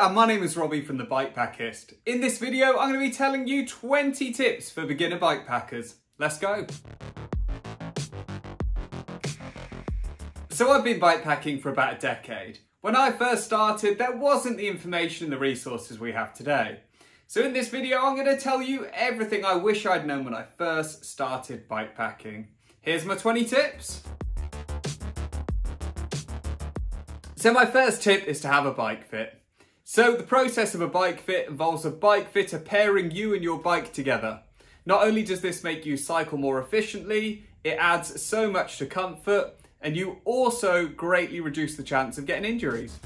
and my name is Robbie from The Bikepackist. In this video, I'm going to be telling you 20 tips for beginner bikepackers. Let's go. So I've been bikepacking for about a decade. When I first started, there wasn't the information and the resources we have today. So in this video, I'm going to tell you everything I wish I'd known when I first started bikepacking. Here's my 20 tips. So my first tip is to have a bike fit. So the process of a bike fit involves a bike fitter pairing you and your bike together. Not only does this make you cycle more efficiently, it adds so much to comfort, and you also greatly reduce the chance of getting injuries.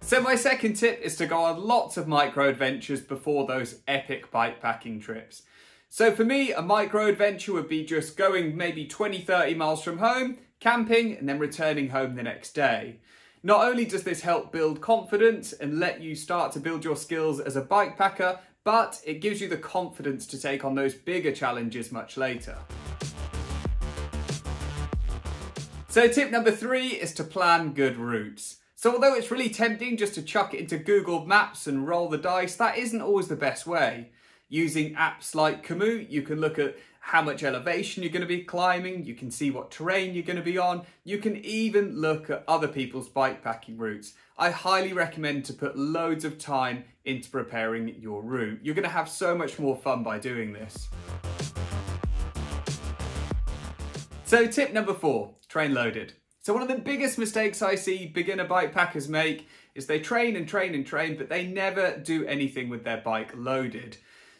So my second tip is to go on lots of micro adventures before those epic bikepacking trips. So for me, a micro adventure would be just going maybe 20-30 miles from home, camping, and then returning home the next day. Not only does this help build confidence and let you start to build your skills as a bikepacker, but it gives you the confidence to take on those bigger challenges much later. So tip number 3 is to plan good routes. So although it's really tempting just to chuck it into Google Maps and roll the dice, that isn't always the best way. Using apps like Komoot, you can look at how much elevation you're going to be climbing, you can see what terrain you're going to be on, you can even look at other people's bikepacking routes. I highly recommend to put loads of time into preparing your route. You're going to have so much more fun by doing this. So tip number 4, train loaded. So one of the biggest mistakes I see beginner bikepackers make is they train and train and train, but they never do anything with their bike loaded.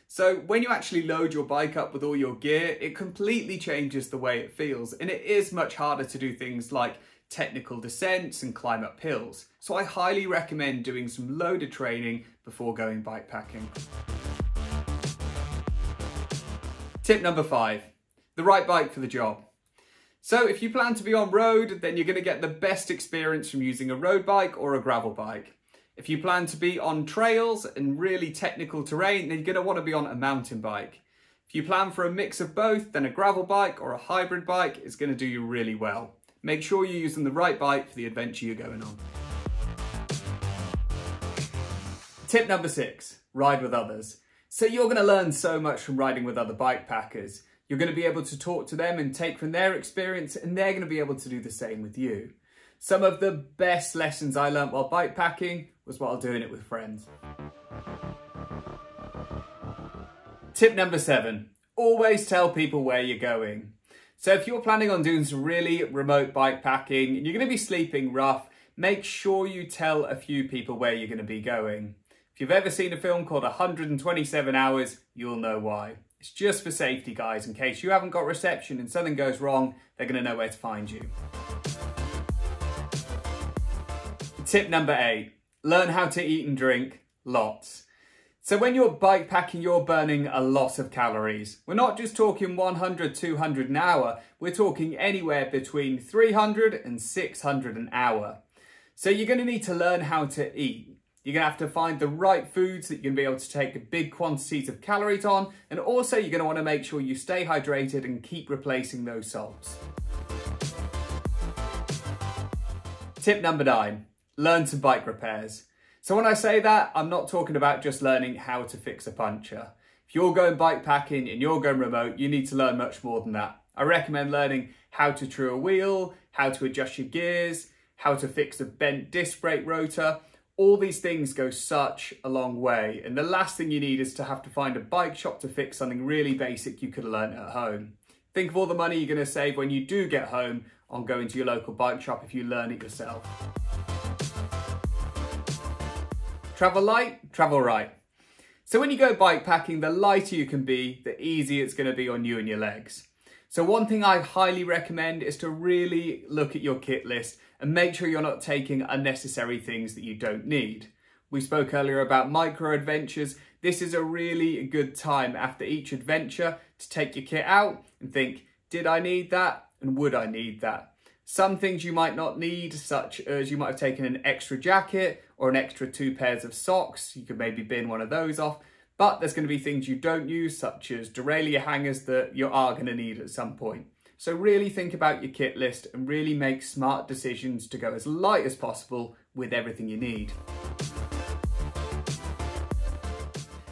So when you actually load your bike up with all your gear, it completely changes the way it feels, and it is much harder to do things like technical descents and climb up hills. So I highly recommend doing some loaded training before going bikepacking. Tip number 5, the right bike for the job. So if you plan to be on road, then you're going to get the best experience from using a road bike or a gravel bike. If you plan to be on trails and really technical terrain, then you're going to want to be on a mountain bike. If you plan for a mix of both, then a gravel bike or a hybrid bike is going to do you really well. Make sure you're using the right bike for the adventure you're going on. Tip number 6, ride with others. So you're going to learn so much from riding with other bikepackers. You're going to be able to talk to them and take from their experience, and they're going to be able to do the same with you. Some of the best lessons I learned while bikepacking was while doing it with friends. Tip number 7, always tell people where you're going. So if you're planning on doing some really remote bikepacking and you're going to be sleeping rough, make sure you tell a few people where you're going to be going. If you've ever seen a film called 127 Hours, you'll know why. It's just for safety, guys, in case you haven't got reception and something goes wrong, they're going to know where to find you. Tip number 8, learn how to eat and drink lots. So when you're bikepacking, you're burning a lot of calories. We're not just talking 100, 200 an hour, we're talking anywhere between 300 and 600 an hour. So you're going to need to learn how to eat. You're going to have to find the right foods that you're going to be able to take big quantities of calories on, and also you're going to want to make sure you stay hydrated and keep replacing those salts. Tip number 9, learn some bike repairs. So when I say that, I'm not talking about just learning how to fix a puncture. If you're going bikepacking and you're going remote, you need to learn much more than that. I recommend learning how to true a wheel, how to adjust your gears, how to fix a bent disc brake rotor. All these things go such a long way, and the last thing you need is to have to find a bike shop to fix something really basic you could have learned at home. Think of all the money you're going to save when you do get home on going to your local bike shop if you learn it yourself. Travel light, travel right. So when you go bikepacking, the lighter you can be, the easier it's going to be on you and your legs. So one thing I highly recommend is to really look at your kit list and make sure you're not taking unnecessary things that you don't need. We spoke earlier about micro adventures. This is a really good time after each adventure to take your kit out and think, did I need that? And would I need that? Some things you might not need, such as you might have taken an extra jacket or an extra 2 pairs of socks. You could maybe bin one of those off. But there's going to be things you don't use, such as derailleur hangers that you are going to need at some point. So really think about your kit list and really make smart decisions to go as light as possible with everything you need.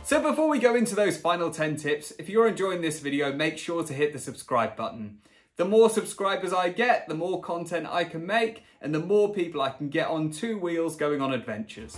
So before we go into those final 10 tips, if you're enjoying this video, make sure to hit the subscribe button. The more subscribers I get, the more content I can make and the more people I can get on two wheels going on adventures.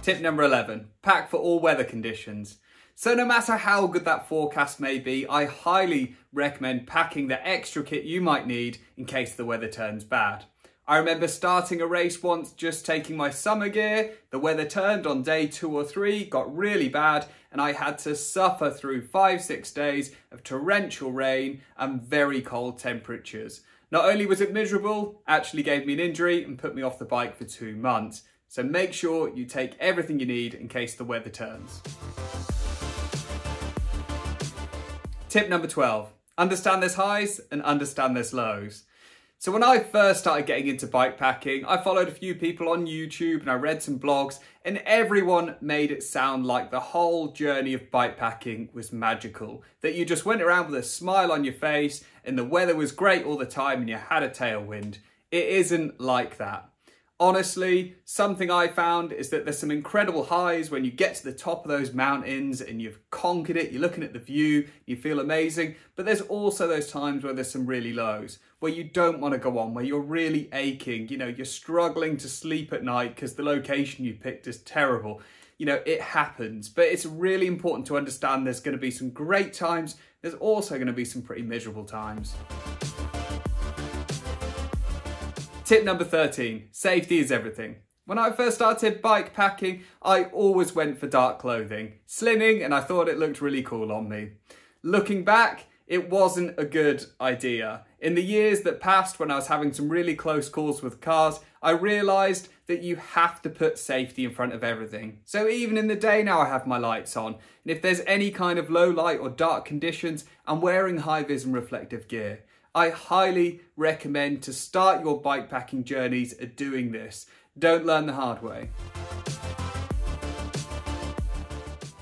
Tip number 11, pack for all weather conditions. So no matter how good that forecast may be, I highly recommend packing the extra kit you might need in case the weather turns bad. I remember starting a race once, just taking my summer gear, the weather turned on day 2 or 3, got really bad, and I had to suffer through 5-6 days of torrential rain and very cold temperatures. Not only was it miserable, actually gave me an injury and put me off the bike for 2 months. So make sure you take everything you need in case the weather turns. Tip number 12, understand there's highs and understand there's lows. So when I first started getting into bikepacking, I followed a few people on YouTube and I read some blogs, and everyone made it sound like the whole journey of bikepacking was magical. That you just went around with a smile on your face and the weather was great all the time and you had a tailwind. It isn't like that. Honestly, something I found is that there's some incredible highs when you get to the top of those mountains and you've conquered it, you're looking at the view, you feel amazing, but there's also those times where there's some really lows, where you don't want to go on, where you're really aching, you're struggling to sleep at night because the location you picked is terrible. It happens, but it's really important to understand there's going to be some great times, there's also going to be some pretty miserable times. Tip number 13, safety is everything. When I first started bikepacking, I always went for dark clothing, slimming, and I thought it looked really cool on me. Looking back, it wasn't a good idea. In the years that passed when I was having some really close calls with cars, I realised that you have to put safety in front of everything. So even in the day now I have my lights on, and if there's any kind of low light or dark conditions, I'm wearing high vis and reflective gear. I highly recommend to start your bikepacking journeys at doing this. Don't learn the hard way.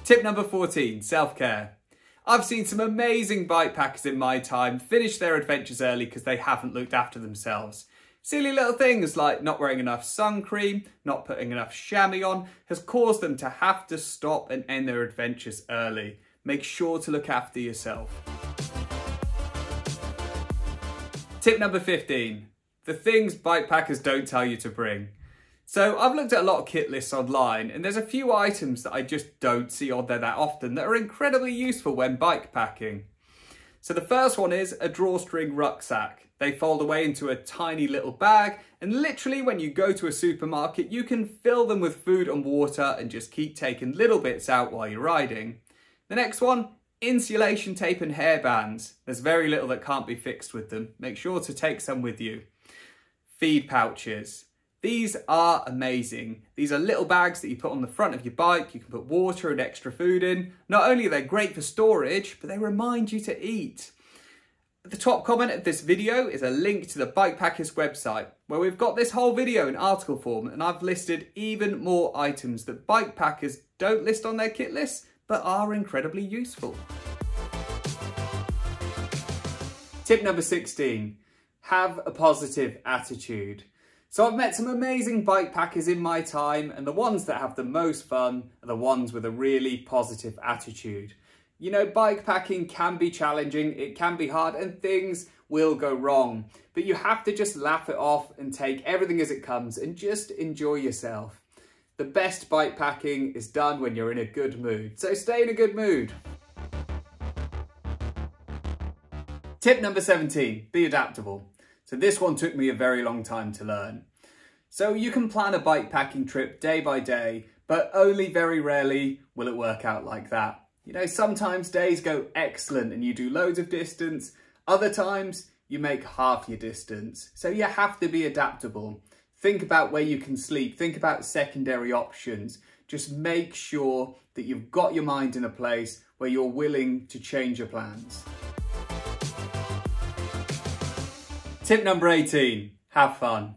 Tip number 14, self-care. I've seen some amazing bikepackers in my time finish their adventures early because they haven't looked after themselves. Silly little things like not wearing enough sun cream, not putting enough chamois on, has caused them to have to stop and end their adventures early. Make sure to look after yourself. Tip number 15, the things bikepackers don't tell you to bring. So I've looked at a lot of kit lists online and there's a few items that I just don't see on there that often that are incredibly useful when bikepacking. So the first one is a drawstring rucksack. They fold away into a tiny little bag and literally when you go to a supermarket you can fill them with food and water and just keep taking little bits out while you're riding. The next one, insulation tape and hairbands. There's very little that can't be fixed with them. Make sure to take some with you. Feed pouches. These are amazing. These are little bags that you put on the front of your bike. You can put water and extra food in. Not only are they great for storage, but they remind you to eat. The top comment of this video is a link to the Bikepackers website, where we've got this whole video in article form and I've listed even more items that bikepackers don't list on their kit lists, but are incredibly useful. Tip number 16, have a positive attitude. So I've met some amazing bikepackers in my time, and the ones that have the most fun are the ones with a really positive attitude. Bikepacking can be challenging, it can be hard, and things will go wrong. But you have to just laugh it off and take everything as it comes and just enjoy yourself. The best bikepacking is done when you're in a good mood, so stay in a good mood. Tip number 17, be adaptable. So this one took me a very long time to learn. So you can plan a bikepacking trip day by day, but only very rarely will it work out like that. Sometimes days go excellent and you do loads of distance, other times you make half your distance. So you have to be adaptable. Think about where you can sleep, think about secondary options. Just make sure that you've got your mind in a place where you're willing to change your plans. Tip number 18, have fun.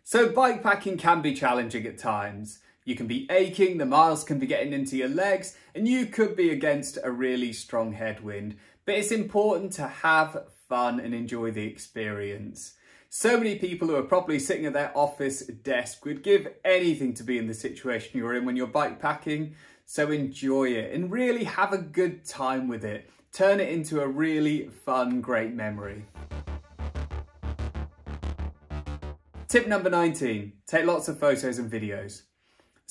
So bikepacking can be challenging at times. You can be aching, the miles can be getting into your legs, and you could be against a really strong headwind. but it's important to have fun and enjoy the experience. So many people who are probably sitting at their office desk would give anything to be in the situation you're in when you're bike packing. So enjoy it and really have a good time with it. Turn it into a really fun, great memory. Tip number 19, take lots of photos and videos.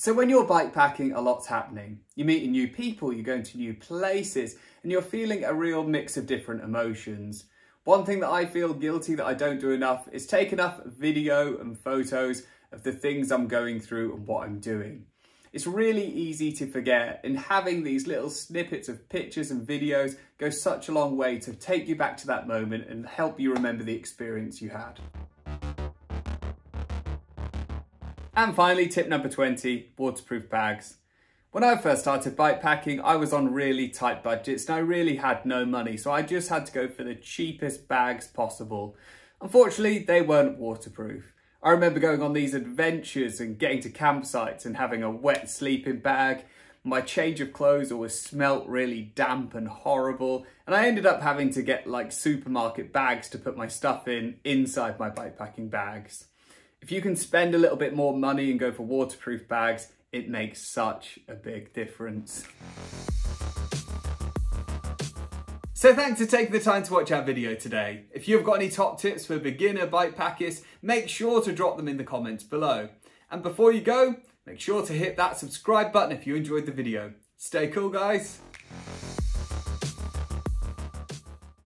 So when you're bike packing, a lot's happening. You're meeting new people, you're going to new places, and you're feeling a real mix of different emotions. One thing that I feel guilty that I don't do enough is take enough video and photos of the things I'm going through and what I'm doing. It's really easy to forget, and having these little snippets of pictures and videos goes such a long way to take you back to that moment and help you remember the experience you had. And finally, tip number 20, waterproof bags. When I first started bike packing, I was on really tight budgets and I really had no money, so I just had to go for the cheapest bags possible. Unfortunately, they weren't waterproof. I remember going on these adventures and getting to campsites and having a wet sleeping bag. My change of clothes always smelt really damp and horrible, and I ended up having to get like supermarket bags to put my stuff in inside my bike packing bags. If you can spend a little bit more money and go for waterproof bags, it makes such a big difference. So thanks for taking the time to watch our video today. If you've got any top tips for beginner bike packers, make sure to drop them in the comments below. And before you go, make sure to hit that subscribe button if you enjoyed the video. Stay cool, guys.